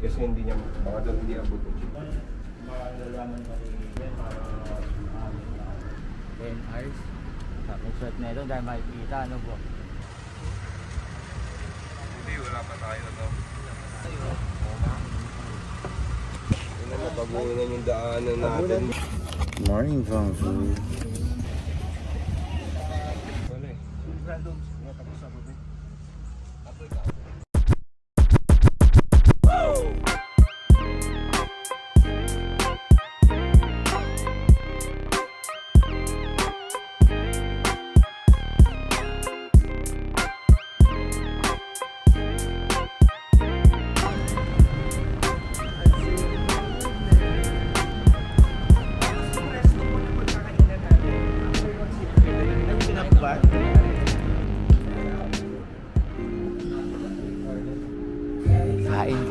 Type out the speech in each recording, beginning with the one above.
kasi hindi niya baka doon hindi abot. Malalaman pa rin para 10 hours. Tapos shot na ito dahil makikita, ano po? Hindi, wala pa tayo no? Ano na, pagunan yung daanan natin. Morning, Fang Fu. Wala eh. Random. Tapos sa buti.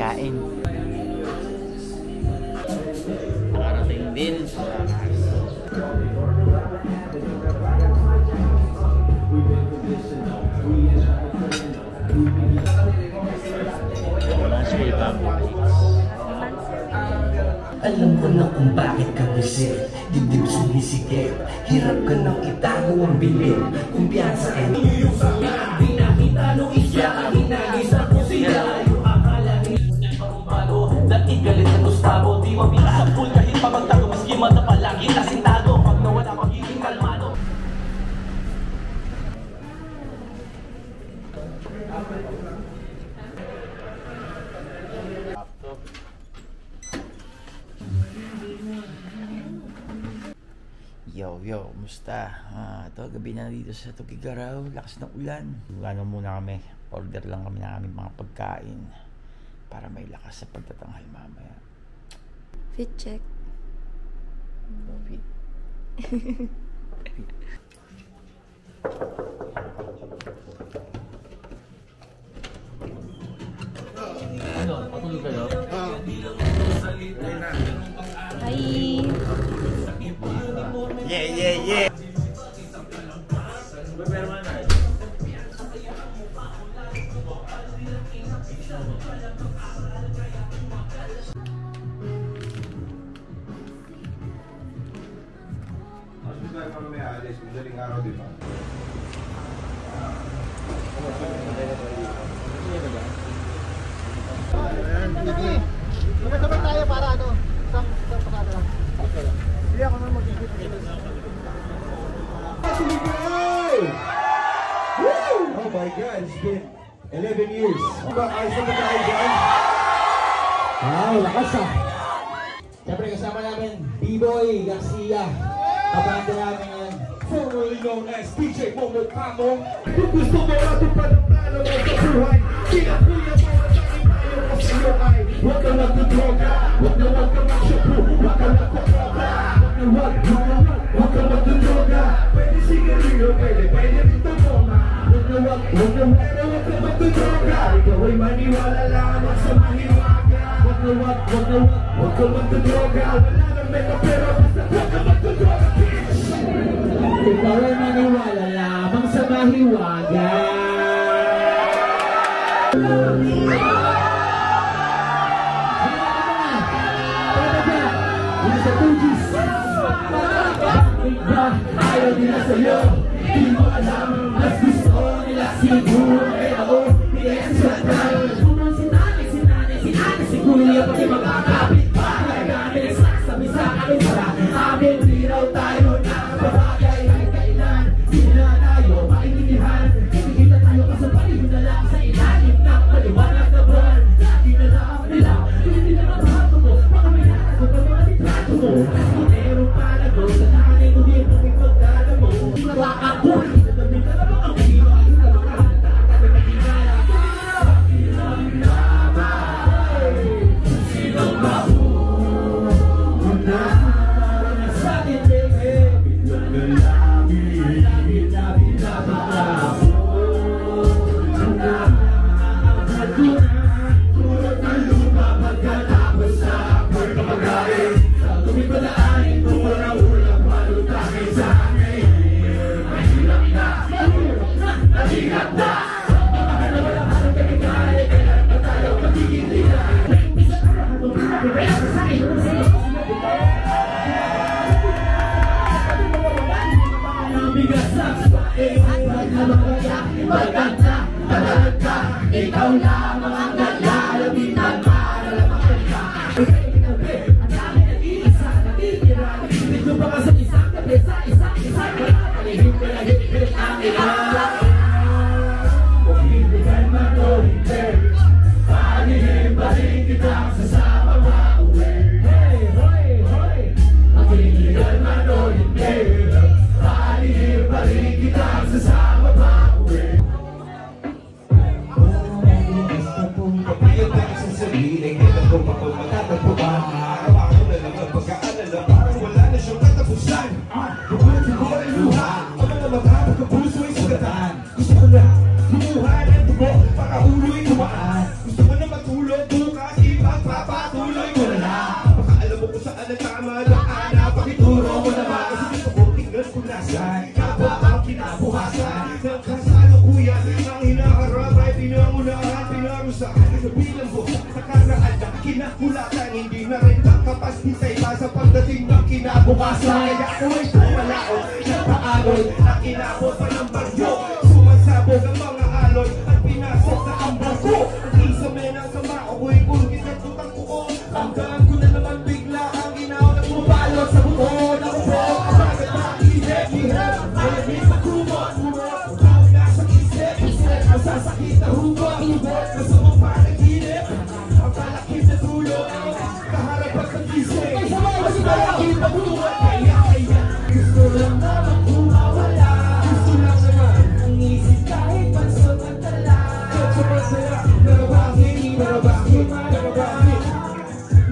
Kain. Parating din sa alam ko na kung bakit ka busit. Dibdib sumisikip, hirap ka nang itago ang bilib. Kumpiyansa and iyong sanga, di nakita nung isya. Hinagisa ko siya, yung akala ni parumbalo. Dati galit na Gustavo, di mabila sa pool. Kahit pa magtago, maski mata palagi nasintado. Pag nawala, magiging kalmado. Yo, musta? Ito, gabi na dito sa Tugigaraw. Lakas ng ulan. Ano muna kami, order lang kami ng aming mga pagkain para may lakas sa pagtatanghal mamaya. Fit check. Fit. Ano? Patuloy kayo? Hi! Yeah! May alis, madaling araw, di ba? Magkasabay tayo para ano? Isang pasada lang. Hindi ako naman mag-isip. Oh my God, it's been 11 years. Ayos na ba tayo dyan? Wow, lakas ah! Siyempre kasama namin, B-Boy Garcia. Kabanda namin yan. Formerly known as DJ Momo Pamo. Kung gusto mo matupad ang plano mo sa buhay, kinakuya mo at tanging tayo mo sa iyo ay huwag ka magdudroga, huwag ka mag-shampoo, huwag ka magpaproga, huwag ka magdudroga. Pwede sigarilyo, pwede rin tumoma. Huwag ka magdudroga. Ikaw ay maniwala lamang sa mahiwaga. Huwag ka magdudroga. Wala nang meka pero basta huwag ka magdudroga. Ikaw ay maniwala lamang sa mahiwaga. Bakit ba ayaw nila sa'yo? Di mo alam, mas gusto nila siguro. Ako, bigyan sa tayo. Unang sinanay, si Kuya pati mga kapit pa. Kaya sabi sa akin para amin, di raw tayo na babagay. Kahit kailan, di na tayo maintindihan. Hindi kita tayo kasabay, yun na lang sa ilalim ng maliwanag na buwan. Lagi na lang nila, hindi na mabato mo. Baka may nakagot ang mga litrato mo. Meron pa na go sa nanay mo, di mo ipagdala mo. Nakakapoy, nagdami ka na bang ang iba. Sino ba? Kung ako matatagpuan, araw-araw na lang ang pagkaalala, parang wala na siyang katapusan. Bukulan siguro ang luha, ang mga mata, pagkapuso ay sugatan. Gusto ko na lumuhan ang dugo, para ulo'y tumaan. Gusto ko na matulog bukas, ipagpapatuloy ko na lang. Baka alam mo kung saan ang tama ng ana, pakituro mo naman. Kasi dito ko tingnan kung nasan, kapwa ang kinabukasan. Ng kasalukuyan, ang hinaharap ay pinangunahan, pinarusahan. Bilang buka, nakaraan na kinakulatan, hindi na rin makapasbisay pa sa pagdating ng kinabukasan. Kaya ako ay pumalaot, nagpaagoy, na inabot pa ng bagyo. Sumasabog ang mga aloy, at pinasok na ang barko. At isa men ang sama, ako'y pulgit at tutang ko. Hanggang ko na naman bigla ang inaw na pumalot sa buto na upo. Agad na isip, hirap, malamig na kumot. Nasa isip, masasakit na hugot. Gusto mo pa naginip, ang palakit na tulog. Kaharap at nagising, mas malakit na buwan. Kaya gusto lang naman kumawala. Gusto lang naman ang isip kahit pansamantala. Pero bakit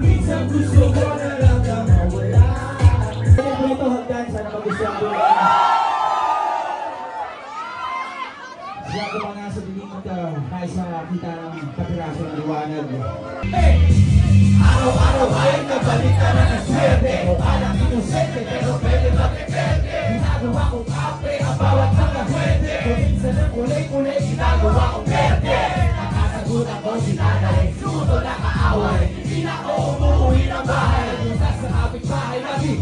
minsan gusto ko na lang na mawala. Kaya po ito hanggang sana magustuhan ko. Siya ko mga nasa dilim at kahit sa kita ng kapiraso ng liwanag. Araw-araw ay nabalik ka na ng swerte. Alam inosente pero pwede makiperte. Ginagawa kong kape ang bawat mga pwede. Minsan ng kulay-kulay ginagawa kong perte. Nakasagutan ko si nanay, suto na kaaway. Hindi na ako umuwi ng bahay. Nasa sa kapit-bahay lagi.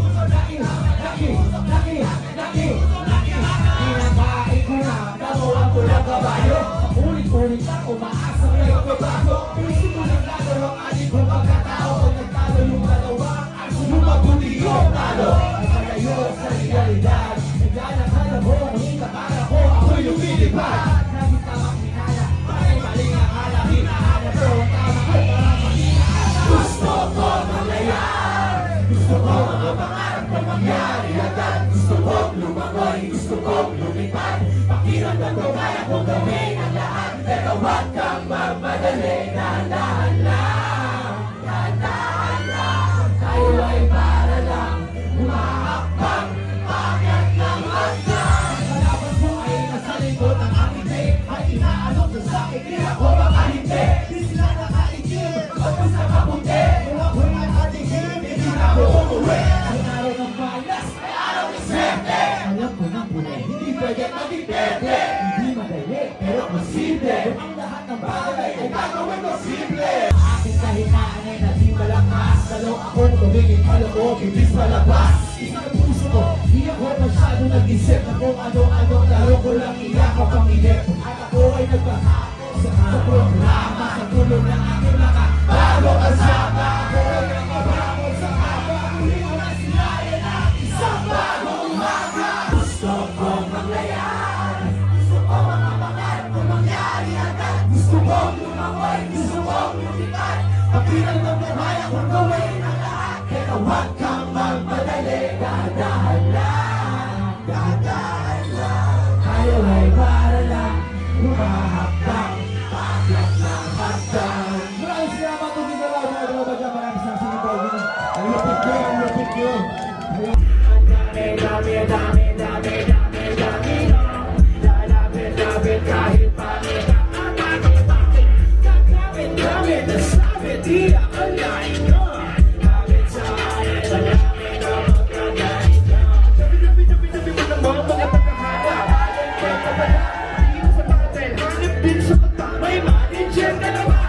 Pinakain ko na, namuhan ko ng kabayo. Ulit-ulit na umaasa ngayon magbabago. Gusto ko lang lalo ang aling kong pagkatao. Kung nagtalo yung dalawa, ang sumabuti yung talo. Ay palayo sa realidad. Naglalakala mo, hinakala ko, ako'y lumilipad. Naging tamang minala, mali-maling akala. Hinahanap ko ang tama ko para makinaan. Gusto ko mangyayari. Gusto ko mga pangarap na mangyari agad. Gusto kong lumangoy, gusto kong lumipad. Pakiramdam ko kaya kong gawin ang lahat. Pero huwag kang magmadali, dahan-dahan lang. Dahan-dahan lang. Tayo ay para lang humahakbang, pakyat ng hanggang. Kalaban mo ay nasa likod ng aking tape. Ay inaalok sa sakit, di ako makahindi. Di sila nakaigil, pagkas na kapunti. Wala ang ating hilim, hindi na ako umuwi. Ang araw ng bias ay araw ng swerte. Alam ko ng punay, hindi pwede maging pwede. Hindi madali, pero posible. Ang lahat ng bagay ay gagawin ko simple. Aking kahinaan ay naging malakas. Lalo akong tumingin ko, bibis palabas. Isang puso ko, di ako masyado nag-isip na kung ano-ano. Laro ko lang iyakap ang inip. At ako ay nagpahako sa programa. Sa tulong ng aking mga bago kasama. Ako ay nakabangon sa haba. Huli ko na silayan ang isang bagong umaga. Gusto kong mangyayari. Gusto ko mga pangarap kong mangyari agad. Gusto kong lumangoy, gusto kong lumipad. Pakiramdam ko kaya kong gawin ang lahat. Kaya huwag kang magmadali, dahan-dahan lang. Dahan-dahan lang. Tayo ay para lang humahakbang, pakyat ng hanggang. Maraming salamat kung hindi ka lang mga dyan. Maraming sa sinipag. Ang lupit nyo, ang lupit nyo. Dami. Lalapit kahit pangit. Gamit na sabi, di akalain ko. Gamit sa akin, lalapit na magkagalit ko. Sabi mo ng mga pagkakahada. Kaya ka pala, hindi mo sa patel. Hanip din sa kata, may manager ka na ba?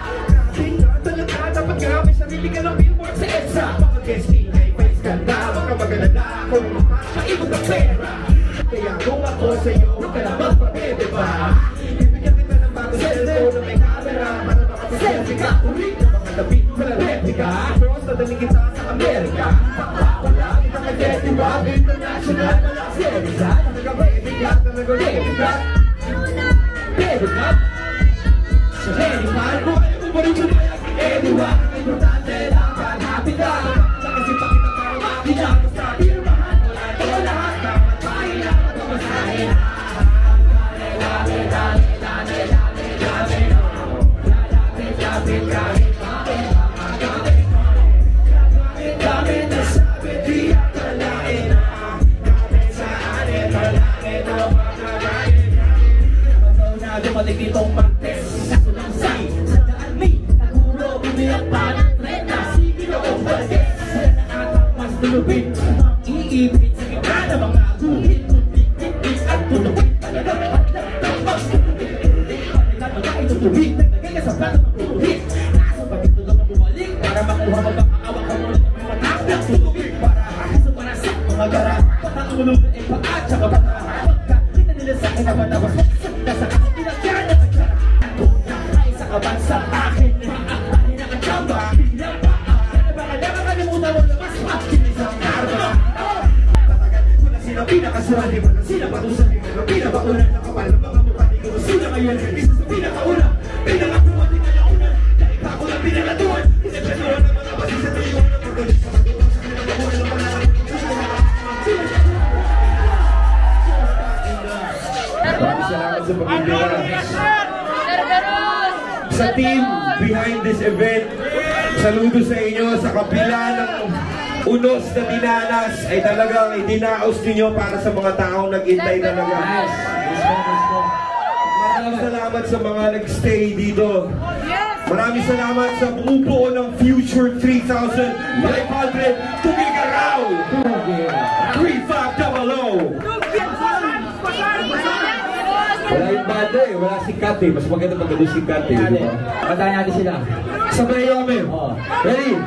Kasi nga talaga, dapat nga may sarili ka ng billboard sa EDSA. Mga guesting ay may skanda, baka magalala kung makaibog ang pera. Kaya kung ako sa'yo, huwag ka na magpapede pa. Ibigyan kita ng bago cellphone na may camera. Para makapag-selfie ka, ulit na mga labit ko na replika. Cross na daling kita sa Amerika. Wala kita ka-dediwag, international na lang seriza. Nagka-baby-gat na nag-baby-gat. Baby-gat. Sa baby-gat, kung ayaw mo pa rin tumayak, ediwag. Importante lang, hanapin lang. Kasi pakita para makita. Basta pirmahan, wala ito lahat. Dapat lang, magpamasahin. Dami. nagustuhan, di ba na sila panusan? Ang pinabakulan na kapal ng mga mukha, di ko sila ngayon. Isa sa pinakauna, pinakakuha, di kaya una. Dahil pa ako lang pinakatuan, pinagkanuan ng mga pati sa tayo. Pagkalit sa magawa sa pinakakuha ng pangarap. Maraming salamat sa pag-ibig. Sa team behind this event, saludo sa inyo sa kapila ng unos na dinanas ay talagang idinaos ninyo para sa mga taong nag-intay talaga. Maraming salamat sa mga nag-stay dito. Maraming salamat sa bumubuo ng Future 3,500 Tugigaraw 3500. Wala yung banda eh, wala si Kat eh. Mas maganda pag gano'n si Kat eh. Patayin natin sila. Sabay kami. Ready?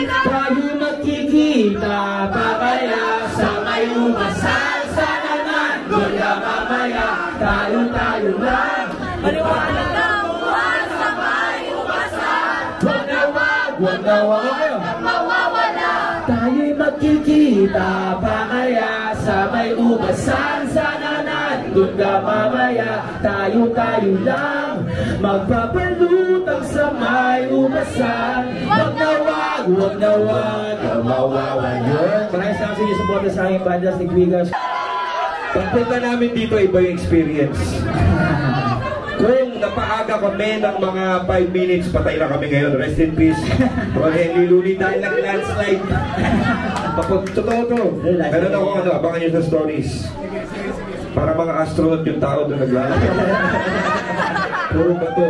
Tayo magkikita pa kaya sa may umasal sa naman. Doon mamaya, tayo lang. Maliwanag na buwan sa may umasal. Huwag na wag mawawala. Tayo'y magkikita pa kaya sa may umasal sa nanan. Doon mamaya, tayo lang. Magpapalutang sa may umasal. Huwag na wag mawawala. Maraming salamat sa inyo suporta sa aking banda sa Igwigas. Pagpunta namin dito, iba yung experience. Kung napaaga kami ng mga 5 minutes, patay na kami ngayon. Rest in peace. Mga Henry Looney dahil nag-landslide. Totoo to. Ganun ako, abangan nyo sa stories. Para mga astronaut yung tao doon naglalakad. Puro ba to?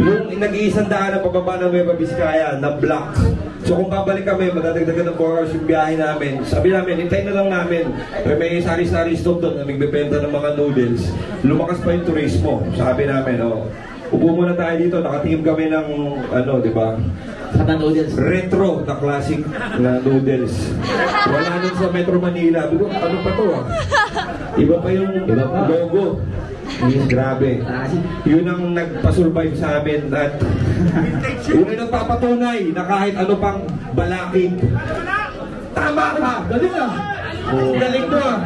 Yung nag-iisang daan na pababa ng Nueva Vizcaya na block. So kung babalik kami, madadagdagan ng 4 hours yung biyahe namin. Sabi namin, hintayin na lang namin. May sari-sari stop doon na nagbebenta ng mga noodles. Lumakas pa yung turismo. Sabi namin, upo muna tayo dito. Nakatingin kami ng, di ba? Noodles. Retro na classic na noodles. Wala nun sa Metro Manila. Ano pa to Iba pa yung logo. Yes, grabe. Yun ang nagpasurvive sa amin at yun ang nagpapatunay na kahit ano pang balakid. Tama ka! Galing ah! Galing mo ah!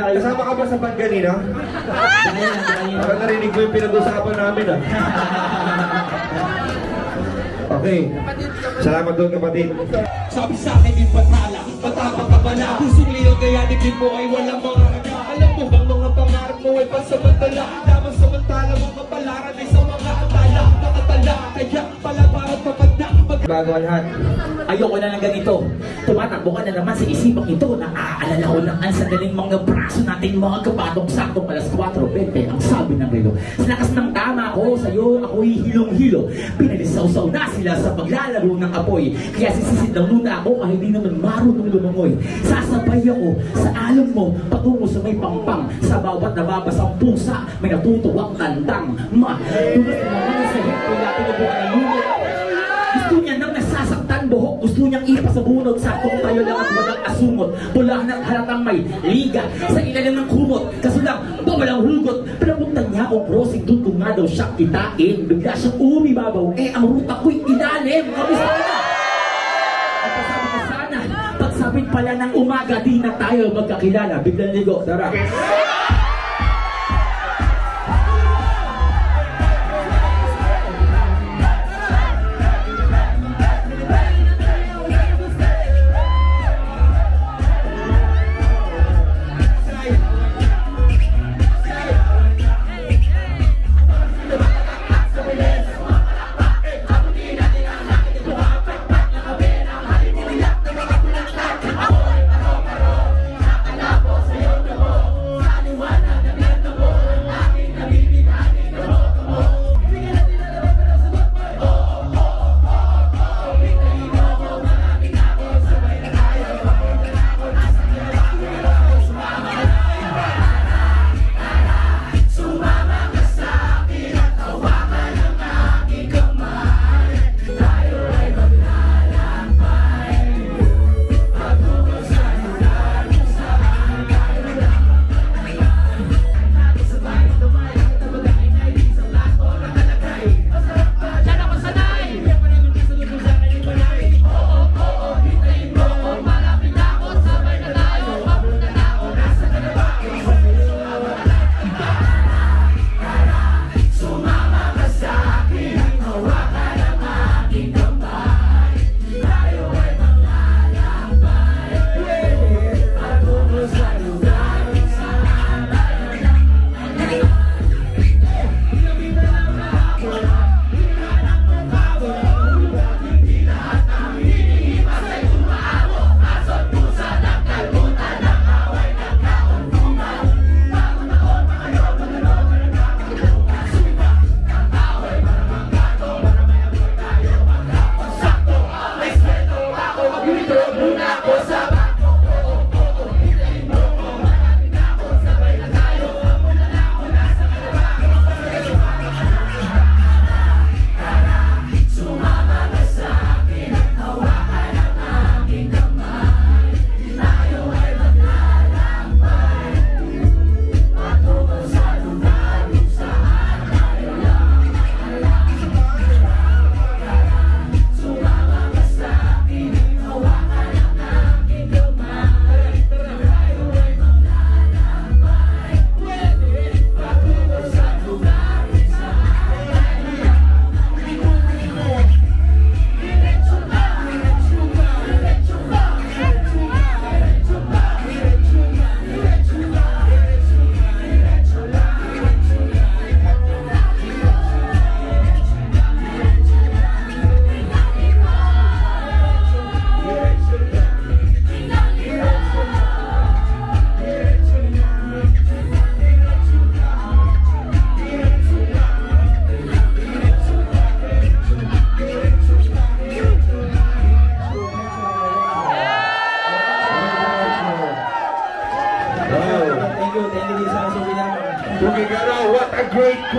Kasama ka ba sa band kanina? Parang narinig ko yung pinag-usapan namin ah. Okay. Salamat doon kapatid. Sabi sa akin yung batala, matapang ka pala. Pusong liyaw kaya nipin mo ay walang mga raga. Alam mo bang mga pangarap mo ay pansamantala. Lamang samantala mga palaran ay sa mga atala. Nakatala kaya pala parang papanda. Bago lahat, ayoko na ng ganito. Tumatakbo ka na naman sa isipang ito. Naaalala ko lang ang sadaling mga braso natin mga kapatong saktong alas 4:20. Ang sabi ng relo, sa lakas ng tama ko sa'yo, ako'y hilong-hilo. Pinalisaw-saw na sila sa paglalaro ng apoy. Kaya sisisid lang muna ako kahit hindi naman marunong lumangoy. Sasabay ako sa alon mo patungo sa may pangpang. Sa bawat nababasang pusa may natutuwang kantang. Tulas na naman sa hip kaya pinubukan ang lumot. Gusto niya nang nasasaktan buhok. Gusto niyang ipasabunod. Saktong tayo lang at walang asungot. Pulahan at halatang may liga sa ilalim ng kumot. Kaso lang walang hugot. Pinapunta niya akong crossing. Doon ko nga daw siya kitain. Bigla siyang umibabaw. Ang ruta ko'y ilalim. Kamusta ka na? At pasabi ka sana, pagsabit pala ng umaga, di na tayo magkakilala. Biglang ligo. Tara.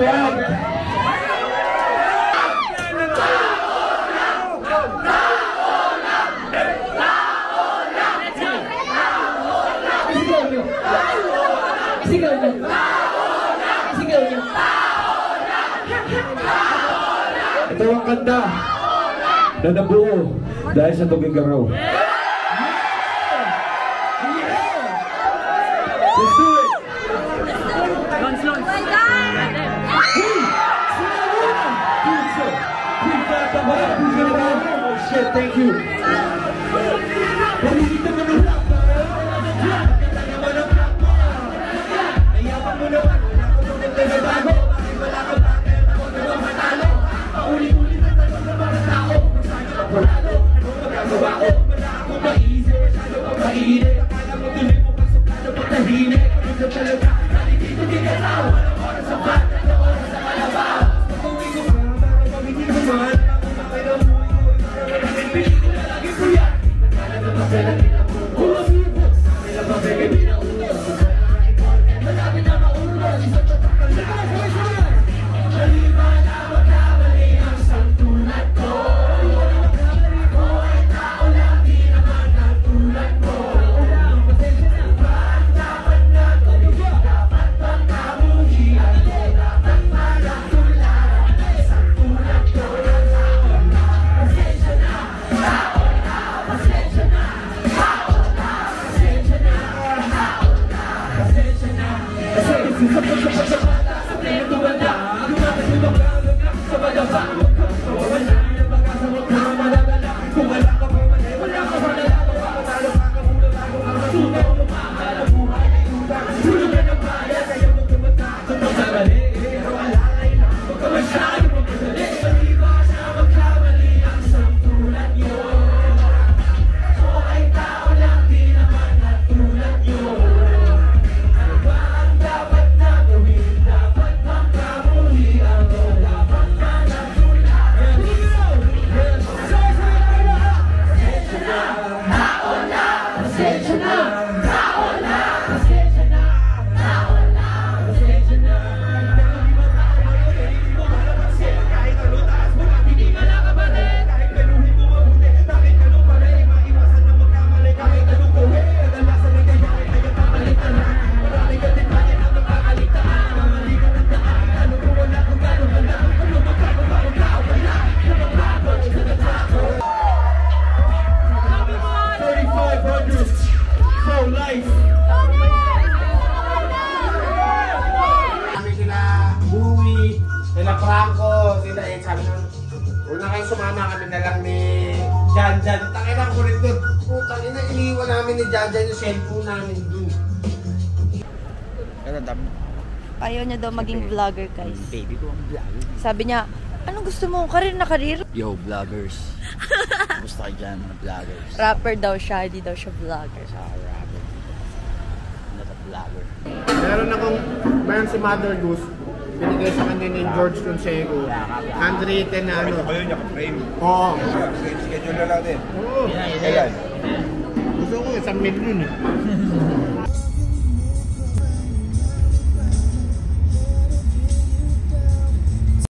yan. Sigaw niyo. Sigaw niyo. Ito ang kanta na nabuo dahil sa Tugigaraw. Let's do it! Oh shit, thank you. Sumama kami na lang ni Janjan. Takilang ko rin doon. Putang ina, iniwan namin ni Janjan yung cellphone namin doon. Ayaw niya daw maging vlogger, guys. Baby ko ang vlogger. Sabi niya, anong gusto mo? Karir na karir? Yo, vloggers. Gusto kayo dyan, mga vloggers. Rapper daw siya, hindi daw siya vlogger. Rapper. Not a vlogger. Meron si Mother Goose. Binigay sa kanya ni George Consejo. Handwritten na ano. Ito ba yun, frame? Oo. Schedule na natin. Oo. Yan. Gusto ko 1 million eh.